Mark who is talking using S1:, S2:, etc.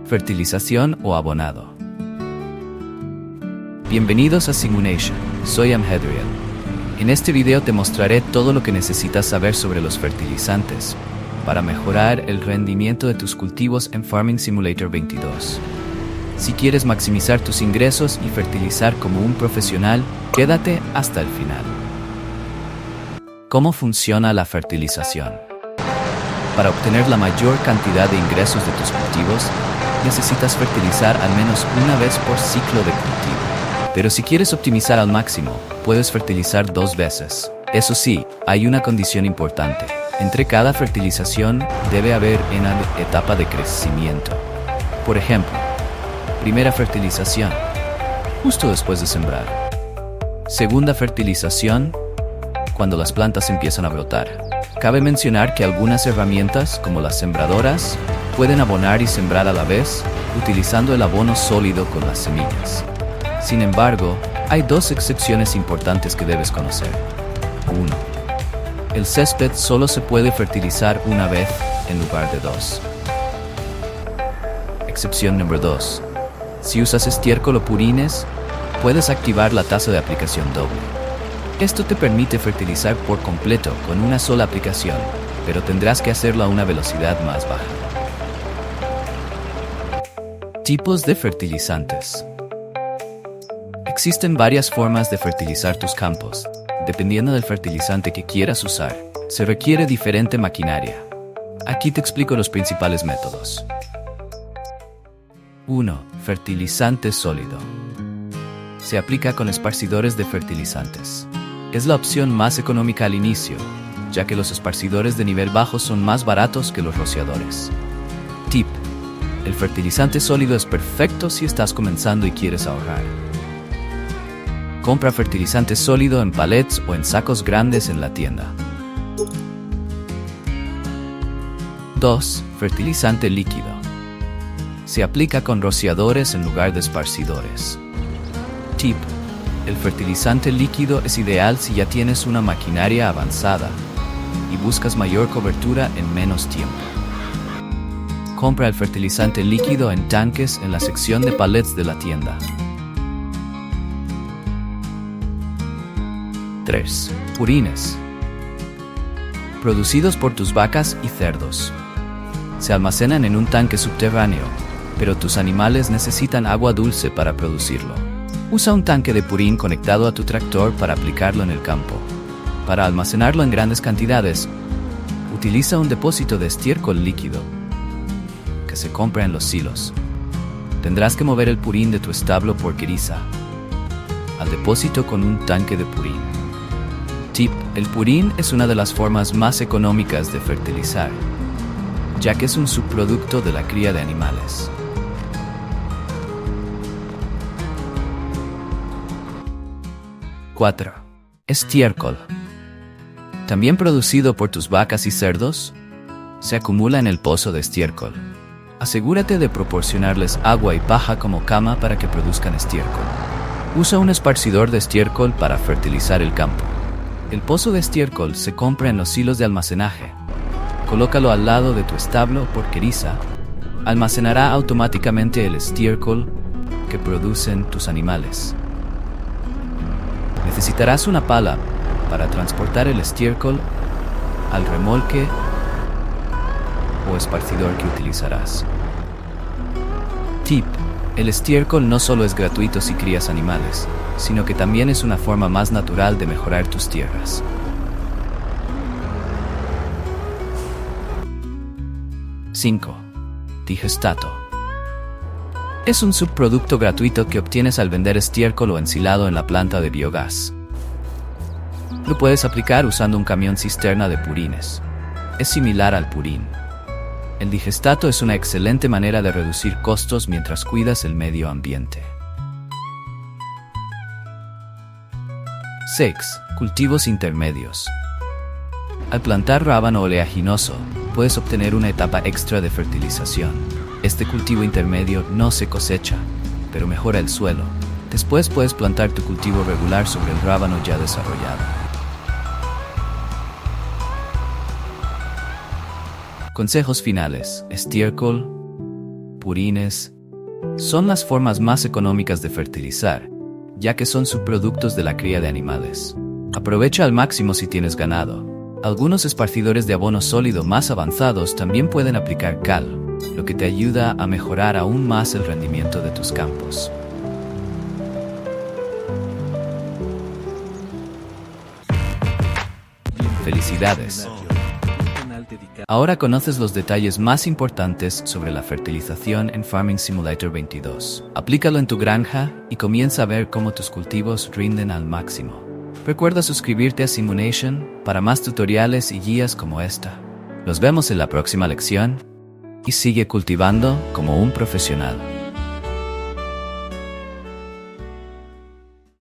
S1: Fertilización o abonado. Bienvenidos a Simunation, soy Amhedriel. En este video te mostraré todo lo que necesitas saber sobre los fertilizantes para mejorar el rendimiento de tus cultivos en Farming Simulator 22. Si quieres maximizar tus ingresos y fertilizar como un profesional, quédate hasta el final. ¿Cómo funciona la fertilización? Para obtener la mayor cantidad de ingresos de tus cultivos, necesitas fertilizar al menos una vez por ciclo de cultivo. Pero si quieres optimizar al máximo, puedes fertilizar 2 veces. Eso sí, hay una condición importante. Entre cada fertilización debe haber una etapa de crecimiento. Por ejemplo, primera fertilización, justo después de sembrar. Segunda fertilización, cuando las plantas empiezan a brotar. Cabe mencionar que algunas herramientas, como las sembradoras, pueden abonar y sembrar a la vez, utilizando el abono sólido con las semillas. Sin embargo, hay 2 excepciones importantes que debes conocer. 1. El césped solo se puede fertilizar una vez en lugar de 2. Excepción número 2. Si usas estiércol o purines, puedes activar la tasa de aplicación doble. Esto te permite fertilizar por completo con una sola aplicación, pero tendrás que hacerlo a una velocidad más baja. Tipos de fertilizantes. Existen varias formas de fertilizar tus campos. Dependiendo del fertilizante que quieras usar, se requiere diferente maquinaria. Aquí te explico los principales métodos. 1. Fertilizante sólido. Se aplica con esparcidores de fertilizantes. Es la opción más económica al inicio, ya que los esparcidores de nivel bajo son más baratos que los rociadores. Tip: el fertilizante sólido es perfecto si estás comenzando y quieres ahorrar. Compra fertilizante sólido en palets o en sacos grandes en la tienda. 2. Fertilizante líquido. Se aplica con rociadores en lugar de esparcidores. Tip: el fertilizante líquido es ideal si ya tienes una maquinaria avanzada y buscas mayor cobertura en menos tiempo. Compra el fertilizante líquido en tanques en la sección de palets de la tienda. 3. Purines. Producidos por tus vacas y cerdos. Se almacenan en un tanque subterráneo, pero tus animales necesitan agua dulce para producirlo. Usa un tanque de purín conectado a tu tractor para aplicarlo en el campo. Para almacenarlo en grandes cantidades, utiliza un depósito de estiércol líquido que se compra en los silos. Tendrás que mover el purín de tu establo por Queriza al depósito con un tanque de purín. Tip: el purín es una de las formas más económicas de fertilizar, ya que es un subproducto de la cría de animales. 4. Estiércol. También producido por tus vacas y cerdos, se acumula en el pozo de estiércol. Asegúrate de proporcionarles agua y paja como cama para que produzcan estiércol. Usa un esparcidor de estiércol para fertilizar el campo. El pozo de estiércol se compra en los silos de almacenaje. Colócalo al lado de tu establo por Queriza. Almacenará automáticamente el estiércol que producen tus animales. Necesitarás una pala para transportar el estiércol al remolque o esparcidor que utilizarás. Tip: el estiércol no solo es gratuito si crías animales, sino que también es una forma más natural de mejorar tus tierras. 5. Digestato. Es un subproducto gratuito que obtienes al vender estiércol o ensilado en la planta de biogás. Lo puedes aplicar usando un camión cisterna de purines. Es similar al purín. El digestato es una excelente manera de reducir costos mientras cuidas el medio ambiente. 6. Cultivos intermedios. Al plantar rábano oleaginoso, puedes obtener una etapa extra de fertilización. Este cultivo intermedio no se cosecha, pero mejora el suelo. Después puedes plantar tu cultivo regular sobre el rábano ya desarrollado. Consejos finales: estiércol, purines, son las formas más económicas de fertilizar, ya que son subproductos de la cría de animales. Aprovecha al máximo si tienes ganado. Algunos esparcidores de abono sólido más avanzados también pueden aplicar cal, lo que te ayuda a mejorar aún más el rendimiento de tus campos. ¡Felicidades! Ahora conoces los detalles más importantes sobre la fertilización en Farming Simulator 22. Aplícalo en tu granja y comienza a ver cómo tus cultivos rinden al máximo. Recuerda suscribirte a Simunation para más tutoriales y guías como esta. Nos vemos en la próxima lección y sigue cultivando como un profesional.